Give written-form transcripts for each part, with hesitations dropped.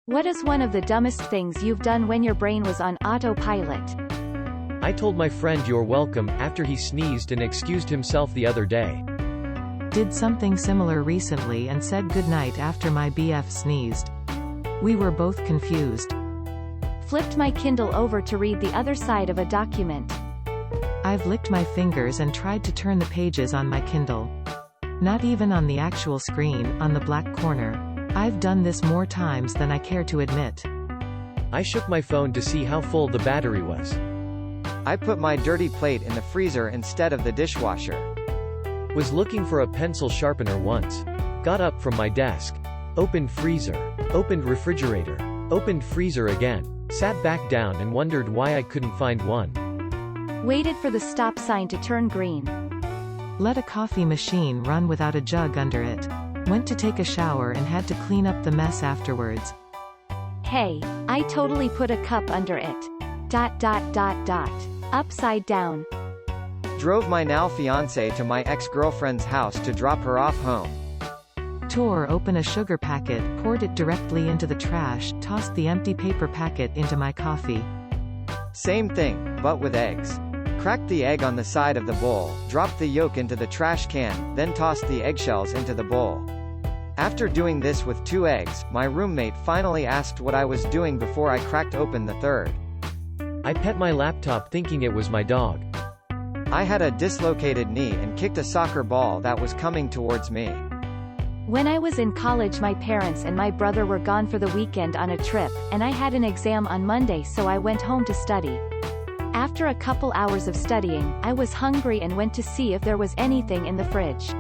What is one of the dumbest things you've done when your brain was on autopilot? I told my friend you're welcome after he sneezed and excused himself the other day. Did something similar recently and said goodnight after my BF sneezed. We were both confused. Flipped my Kindle over to read the other side of a document. I've licked my fingers and tried to turn the pages on my Kindle. Not even on the actual screen, on the black corner. I've done this more times than I care to admit. I shook my phone to see how full the battery was. I put my dirty plate in the freezer instead of the dishwasher. Was looking for a pencil sharpener once. Got up from my desk. Opened freezer. Opened refrigerator. Opened freezer again. Sat back down and wondered why I couldn't find one. Waited for the stop sign to turn green. Let a coffee machine run without a jug under it. Went to take a shower and had to clean up the mess afterwards. Hey, I totally put a cup under it. ... Upside down. Drove my now fiancé to my ex-girlfriend's house to drop her off home. Tore open a sugar packet, poured it directly into the trash, tossed the empty paper packet into my coffee. Same thing, but with eggs. Cracked the egg on the side of the bowl, dropped the yolk into the trash can, then tossed the eggshells into the bowl. After doing this with 2 eggs, my roommate finally asked what I was doing before I cracked open the third. I pet my laptop thinking it was my dog. I had a dislocated knee and kicked a soccer ball that was coming towards me. When I was in college, my parents and my brother were gone for the weekend on a trip, and I had an exam on Monday, so I went home to study. After a couple hours of studying, I was hungry and went to see if there was anything in the fridge.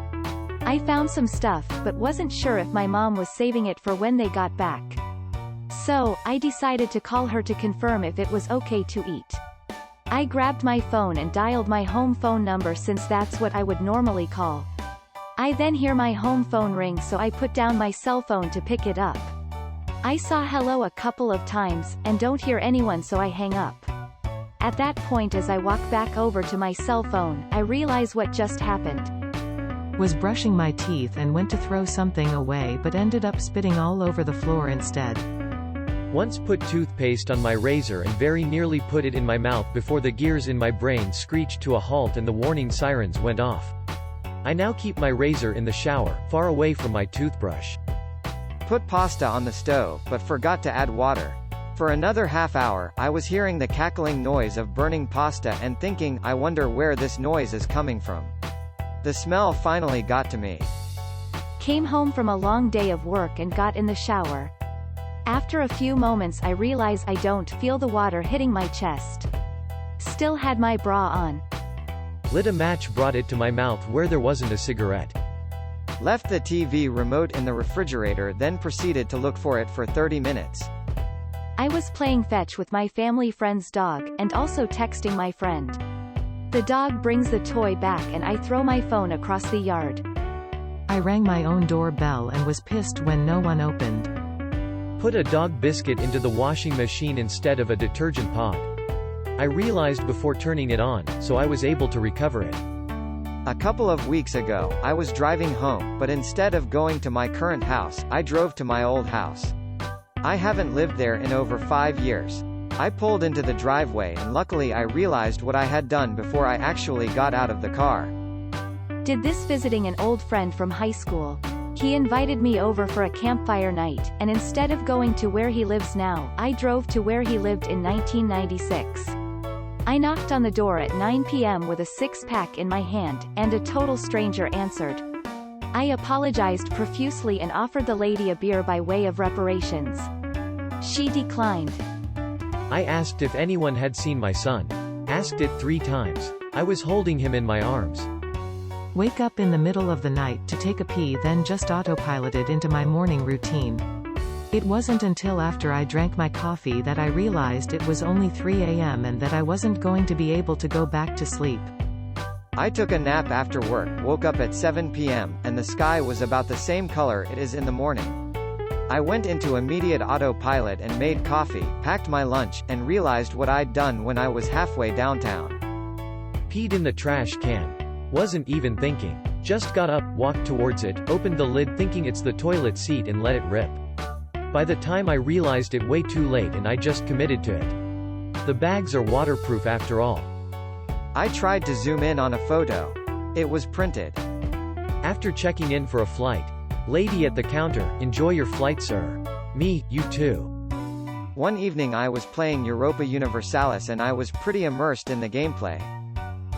I found some stuff, but wasn't sure if my mom was saving it for when they got back. So, I decided to call her to confirm if it was okay to eat. I grabbed my phone and dialed my home phone number since that's what I would normally call. I then hear my home phone ring, so I put down my cell phone to pick it up. I saw hello a couple of times, and don't hear anyone, so I hang up. At that point, as I walk back over to my cell phone, I realize what just happened. Was brushing my teeth and went to throw something away but ended up spitting all over the floor instead. Once put toothpaste on my razor and very nearly put it in my mouth before the gears in my brain screeched to a halt and the warning sirens went off. I now keep my razor in the shower, far away from my toothbrush. Put pasta on the stove, but forgot to add water. For another half hour, I was hearing the cackling noise of burning pasta and thinking, I wonder where this noise is coming from. The smell finally got to me. Came home from a long day of work and got in the shower. After a few moments, I realize I don't feel the water hitting my chest. Still had my bra on. Lit a match, brought it to my mouth where there wasn't a cigarette. Left the TV remote in the refrigerator, then proceeded to look for it for 30 minutes. I was playing fetch with my family friend's dog, and also texting my friend. The dog brings the toy back and I throw my phone across the yard. I rang my own doorbell and was pissed when no one opened. Put a dog biscuit into the washing machine instead of a detergent pod. I realized before turning it on, so I was able to recover it. A couple of weeks ago, I was driving home, but instead of going to my current house, I drove to my old house. I haven't lived there in over 5 years. I pulled into the driveway and luckily I realized what I had done before I actually got out of the car. Did this visiting an old friend from high school. He invited me over for a campfire night, and instead of going to where he lives now, I drove to where he lived in 1996. I knocked on the door at 9 p.m. with a 6-pack in my hand, and a total stranger answered. I apologized profusely and offered the lady a beer by way of reparations. She declined. I asked if anyone had seen my son. Asked it 3 times. I was holding him in my arms. Wake up in the middle of the night to take a pee, then just autopiloted into my morning routine. It wasn't until after I drank my coffee that I realized it was only 3 a.m. and that I wasn't going to be able to go back to sleep. I took a nap after work, woke up at 7 p.m., and the sky was about the same color it is in the morning. I went into immediate autopilot and made coffee, packed my lunch, and realized what I'd done when I was halfway downtown. Peed in the trash can. Wasn't even thinking. Just got up, walked towards it, opened the lid thinking it's the toilet seat and let it rip. By the time I realized it way too late and I just committed to it. The bags are waterproof after all. I tried to zoom in on a photo. It was printed. After checking in for a flight. Lady at the counter, enjoy your flight, sir. Me, you too. One evening I was playing Europa Universalis and I was pretty immersed in the gameplay.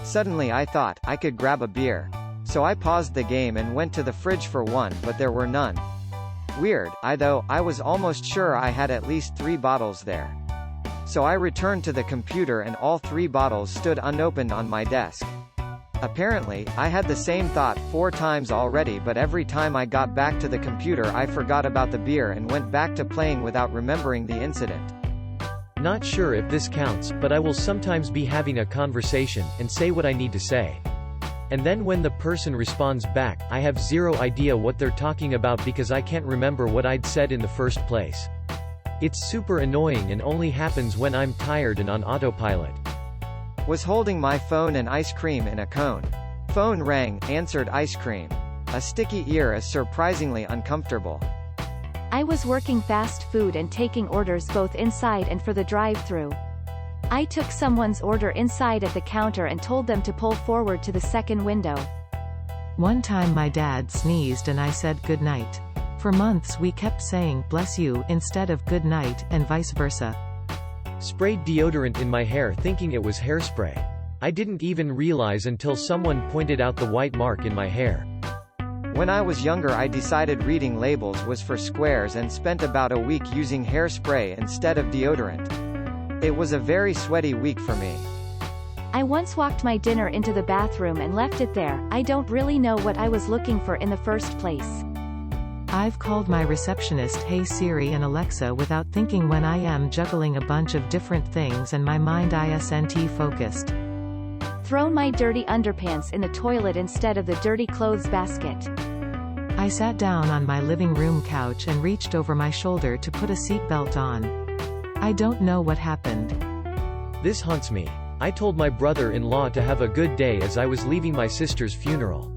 Suddenly I thought, I could grab a beer. So I paused the game and went to the fridge for one, but there were none. Weird, I was almost sure I had at least 3 bottles there. So I returned to the computer and all 3 bottles stood unopened on my desk. Apparently, I had the same thought 4 times already, but every time I got back to the computer I forgot about the beer and went back to playing without remembering the incident. Not sure if this counts, but I will sometimes be having a conversation, and say what I need to say. And then when the person responds back, I have zero idea what they're talking about because I can't remember what I'd said in the first place. It's super annoying and only happens when I'm tired and on autopilot. Was holding my phone and ice cream in a cone. Phone rang, answered ice cream. A sticky ear is surprisingly uncomfortable. I was working fast food and taking orders both inside and for the drive-thru. I took someone's order inside at the counter and told them to pull forward to the second window. One time my dad sneezed and I said good night. For months we kept saying bless you instead of good night, and vice versa. Sprayed deodorant in my hair thinking it was hairspray. I didn't even realize until someone pointed out the white mark in my hair. When I was younger I decided reading labels was for squares and spent about a week using hairspray instead of deodorant. It was a very sweaty week for me. I once walked my dinner into the bathroom and left it there. I don't really know what I was looking for in the first place. I've called my receptionist Hey Siri and Alexa without thinking when I am juggling a bunch of different things and my mind isn't focused. Thrown my dirty underpants in the toilet instead of the dirty clothes basket. I sat down on my living room couch and reached over my shoulder to put a seatbelt on. I don't know what happened. This haunts me. I told my brother-in-law to have a good day as I was leaving my sister's funeral.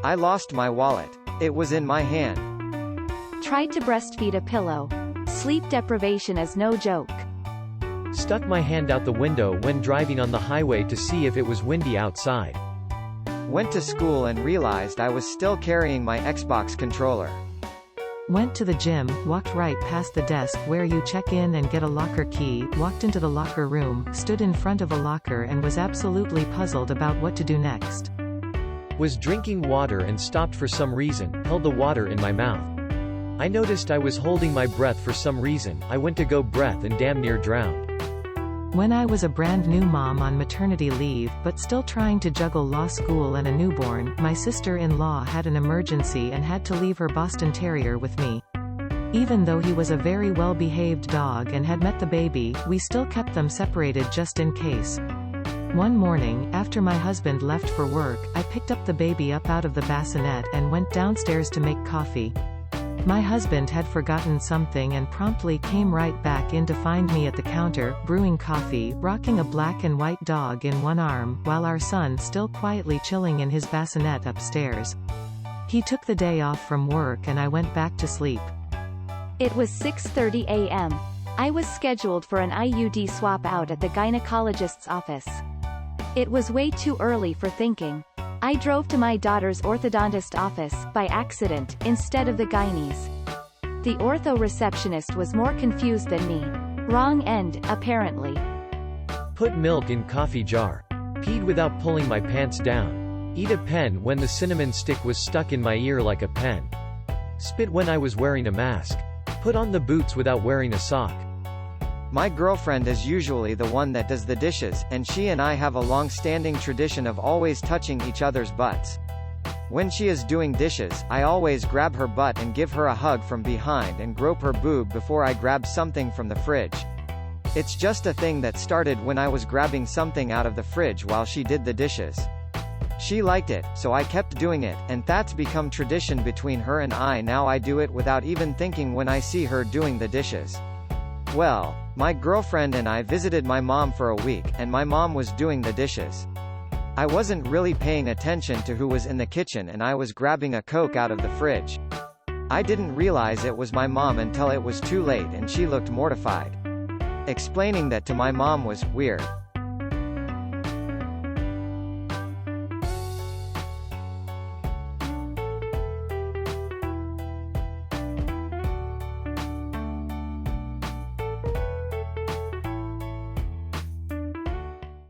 I lost my wallet. It was in my hand. Tried to breastfeed a pillow. Sleep deprivation is no joke. Stuck my hand out the window when driving on the highway to see if it was windy outside. Went to school and realized I was still carrying my Xbox controller. Went to the gym, walked right past the desk where you check in and get a locker key, walked into the locker room, stood in front of a locker and was absolutely puzzled about what to do next. Was drinking water and stopped for some reason, held the water in my mouth. I noticed I was holding my breath for some reason. I went to go breath and damn near drowned. When I was a brand new mom on maternity leave, but still trying to juggle law school and a newborn, my sister-in-law had an emergency and had to leave her Boston Terrier with me. Even though he was a very well-behaved dog and had met the baby, we still kept them separated just in case. One morning, after my husband left for work, I picked up the baby up out of the bassinet and went downstairs to make coffee. My husband had forgotten something and promptly came right back in to find me at the counter, brewing coffee, rocking a black and white dog in one arm, while our son still quietly chilling in his bassinet upstairs. He took the day off from work and I went back to sleep. It was 6:30 a.m. I was scheduled for an IUD swap out at the gynecologist's office. It was way too early for thinking. I drove to my daughter's orthodontist office, by accident, instead of the gynae's. The ortho receptionist was more confused than me. Wrong end, apparently. Put milk in coffee jar. Peed without pulling my pants down. Eat a pen when the cinnamon stick was stuck in my ear like a pen. Spit when I was wearing a mask. Put on the boots without wearing a sock. My girlfriend is usually the one that does the dishes, and she and I have a long-standing tradition of always touching each other's butts. When she is doing dishes, I always grab her butt and give her a hug from behind and grope her boob before I grab something from the fridge. It's just a thing that started when I was grabbing something out of the fridge while she did the dishes. She liked it, so I kept doing it, and that's become tradition between her and I. Now I do it without even thinking when I see her doing the dishes. Well, my girlfriend and I visited my mom for a week, and my mom was doing the dishes. I wasn't really paying attention to who was in the kitchen and I was grabbing a Coke out of the fridge. I didn't realize it was my mom until it was too late and she looked mortified. Explaining that to my mom was weird.